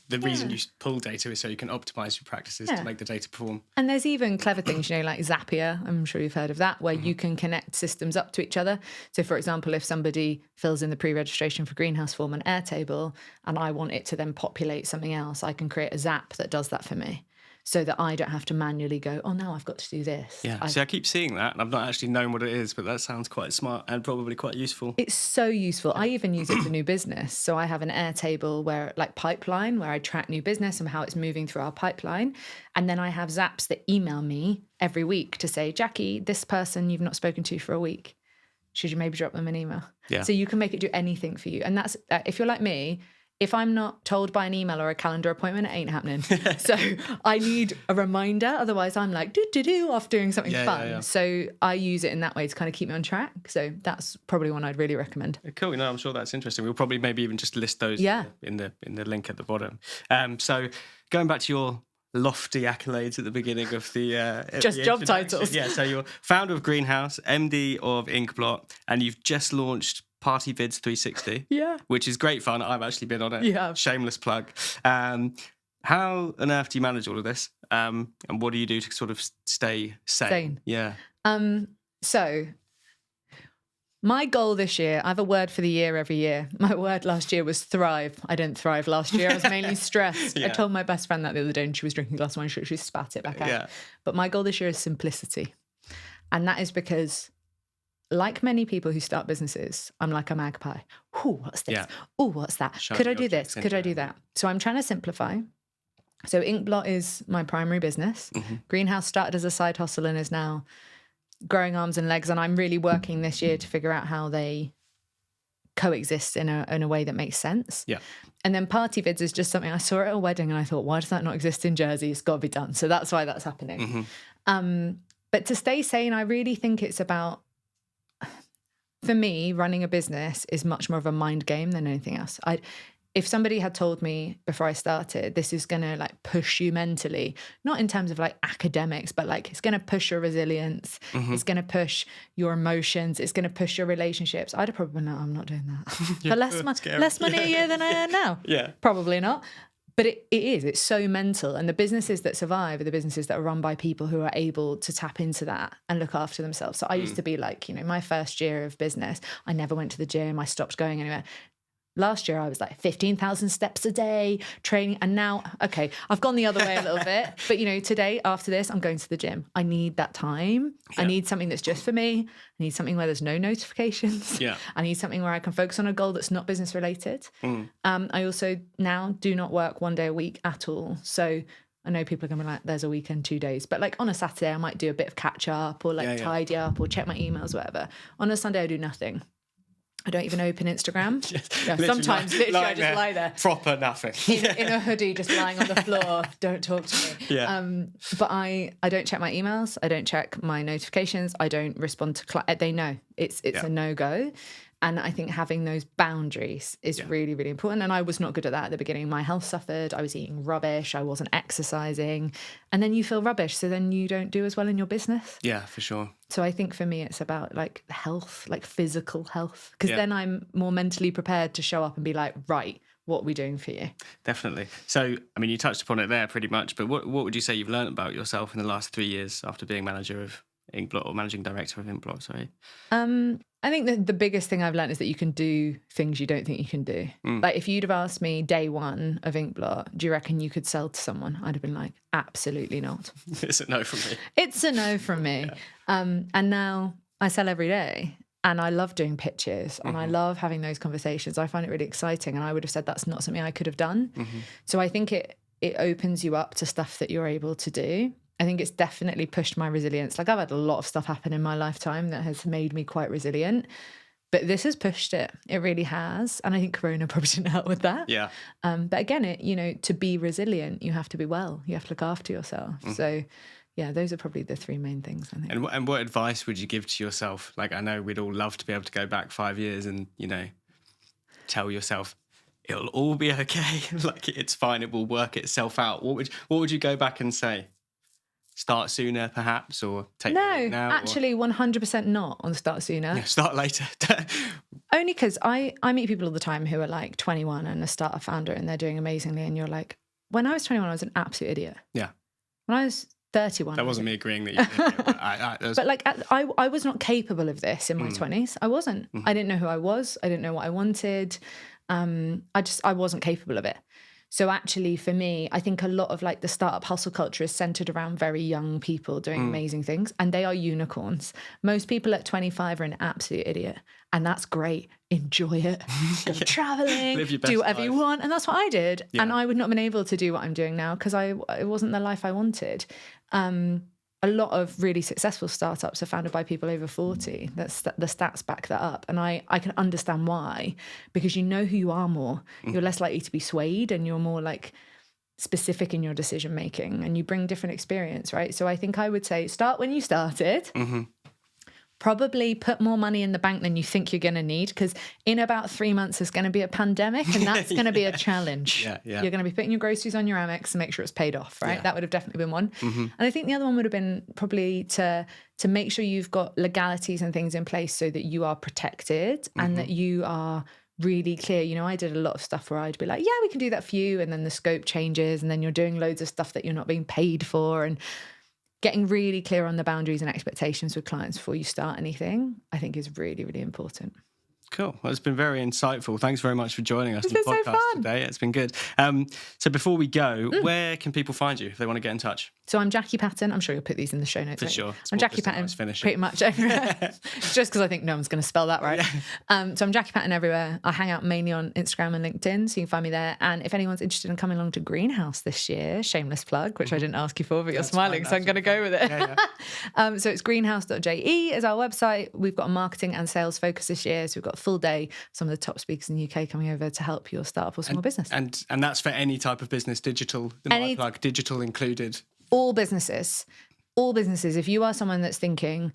the reason you pull data is so you can optimize your practices to make the data perform. And there's even clever things, you know, like Zapier, I'm sure you've heard of that, where you can connect systems up to each other. So for example, if somebody fills in the pre-registration for Greenhouse form on Airtable and I want it to then populate something else, I can create a Zap that does that for me. So that I don't have to manually go, oh, now I've got to do this. Yeah, I keep seeing that and I've not actually known what it is, but that sounds quite smart and probably quite useful. It's so useful. I even use it for new business. So I have an Airtable where, like pipeline, where I track new business and how it's moving through our pipeline. And then I have Zaps that email me every week to say, Jacqui, this person you've not spoken to for a week, should you maybe drop them an email? Yeah. So you can make it do anything for you. And that's, if you're like me, if I'm not told by an email or a calendar appointment, it ain't happening. So I need a reminder. Otherwise, I'm like, off doing something fun. Yeah. So I use it in that way to kind of keep me on track. So that's probably one I'd really recommend. Cool. No, I'm sure that's interesting. We'll probably maybe even just list those in the link at the bottom. So going back to your lofty accolades at the beginning of the just job titles. Yeah. So you're founder of Greenhouse, MD of Inkblot, and you've just launched Party Vids 360, which is great fun. I've actually been on it. Yeah. Shameless plug. How on earth do you manage all of this? And what do you do to sort of stay sane? Yeah. So my goal this year, I have a word for the year every year. My word last year was thrive. I didn't thrive last year. I was mainly stressed. I told my best friend that the other day and she was drinking a glass of wine. She spat it back out. Yeah. But my goal this year is simplicity. And that is because, like many people who start businesses, I'm like a magpie. Ooh, what's this? Yeah. Oh, what's that? Could I do this? Could I do that? So I'm trying to simplify. So Inkblot is my primary business. Greenhouse started as a side hustle and is now growing arms and legs. And I'm really working this year to figure out how they coexist in a way that makes sense. Yeah. And then Party Vids is just something I saw at a wedding and I thought, why does that not exist in Jersey? It's got to be done. So that's why that's happening. But to stay sane, I really think it's about, for me, running a business is much more of a mind game than anything else. If somebody had told me before I started, this is going to like push you mentally, not in terms of like academics, but like it's going to push your resilience. It's going to push your emotions. It's going to push your relationships. I'd have probably, no, I'm not doing that. For less money a year than I earn now. Yeah. Probably not. But it's so mental. And the businesses that survive are the businesses that are run by people who are able to tap into that and look after themselves. So I used to be like, my first year of business, I never went to the gym. I stopped going anywhere. Last year, I was like 15,000 steps a day training. And now, okay, I've gone the other way a little bit. But, today, after this, I'm going to the gym. I need that time. Yeah. I need something that's just for me. I need something where there's no notifications. Yeah. I need something where I can focus on a goal that's not business related. I also now do not work 1 day a week at all. So I know people are going to be like, there's a weekend, 2 days. But like on a Saturday, I might do a bit of catch up or tidy up or check my emails, whatever. On a Sunday, I do nothing. I don't even open Instagram. Sometimes I just lie there. Proper nothing. in a hoodie, just lying on the floor. Don't talk to me. Yeah. But I don't check my emails. I don't check my notifications. I don't respond to they know. It's a no-go. And I think having those boundaries is really, really important. And I was not good at that at the beginning. My health suffered. I was eating rubbish. I wasn't exercising. And then you feel rubbish. So then you don't do as well in your business. Yeah, for sure. So I think for me, it's about like health, like physical health. Because then I'm more mentally prepared to show up and be like, right, what are we doing for you? Definitely. So, I mean, you touched upon it there pretty much. But what would you say you've learned about yourself in the last 3 years after being manager of Inkblot or managing director of Inkblot, sorry? I think that the biggest thing I've learned is that you can do things you don't think you can do. Like if you'd have asked me day one of Inkblot, do you reckon you could sell to someone? I'd have been like, absolutely not. It's a no from me. It's a no from me. Yeah. And now I sell every day and I love doing pitches and I love having those conversations. I find it really exciting. And I would have said that's not something I could have done. So I think it opens you up to stuff that you're able to do. I think it's definitely pushed my resilience. Like I've had a lot of stuff happen in my lifetime that has made me quite resilient, but this has pushed it. It really has. And I think Corona probably didn't help with that. Yeah. But again, to be resilient, you have to be well. You have to look after yourself. So yeah, those are probably the three main things, I think. And what advice would you give to yourself? Like, I know we'd all love to be able to go back 5 years and, tell yourself, it'll all be okay. Like it's fine. It will work itself out. What would you go back and say? Start sooner, perhaps, or take it now? Actually, 100% not on start sooner. Yeah, start later. Only because I meet people all the time who are like 21 and a startup founder and they're doing amazingly. And you're like, when I was 21, I was an absolute idiot. Yeah. When I was 31. That wasn't me agreeing that you But like, I was not capable of this in my 20s. I wasn't. I didn't know who I was. I didn't know what I wanted. I wasn't capable of it. So actually for me, I think a lot of like the startup hustle culture is centered around very young people doing amazing things and they are unicorns. Most people at 25 are an absolute idiot and that's great. Enjoy it. Go traveling, do whatever you want. And that's what I did. Yeah. And I would not have been able to do what I'm doing now because it wasn't the life I wanted. A lot of really successful startups are founded by people over 40. That's the stats back that up. And I can understand why, because you know who you are more. You're less likely to be swayed and you're more like specific in your decision making and you bring different experience, right? So I think I would say start when you started. Probably put more money in the bank than you think you're going to need because in about 3 months there's going to be a pandemic and that's going to be a challenge. You're going to be putting your groceries on your Amex to make sure it's paid off, right? That would have definitely been one. And I think the other one would have been probably to make sure you've got legalities and things in place so that you are protected and that you are really clear. I did a lot of stuff where I'd be like, yeah, we can do that for you. And then the scope changes and then you're doing loads of stuff that you're not being paid for and getting really clear on the boundaries and expectations with clients before you start anything, I think is really, really important. Cool. Well, it's been very insightful. Thanks very much for joining us on the podcast today. It's been good. So before we go, where can people find you if they want to get in touch? So I'm Jacqui Patton. I'm sure you'll put these in the show notes. For sure. I'm Jacqui Patton pretty much everywhere. Just because I think no one's going to spell that right. So I'm Jacqui Patton everywhere. I hang out mainly on Instagram and LinkedIn, so you can find me there. And if anyone's interested in coming along to Greenhouse this year, shameless plug, which I didn't ask you for, but you're smiling, so I'm going to go with it. So it's greenhouse.je is our website. We've got a marketing and sales focus this year. So we've got a full day, some of the top speakers in the UK coming over to help your startup or small business. And that's for any type of business, digital, digital included. All businesses. If you are someone that's thinking,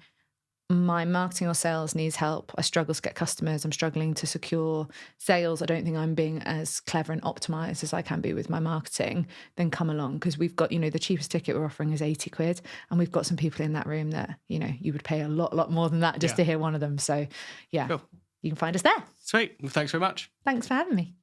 my marketing or sales needs help, I struggle to get customers, I'm struggling to secure sales, I don't think I'm being as clever and optimized as I can be with my marketing, then come along because we've got, the cheapest ticket we're offering is 80 quid and we've got some people in that room that, you would pay a lot more than that just to hear one of them. So yeah, cool. You can find us there. Sweet. Well, thanks very much. Thanks for having me.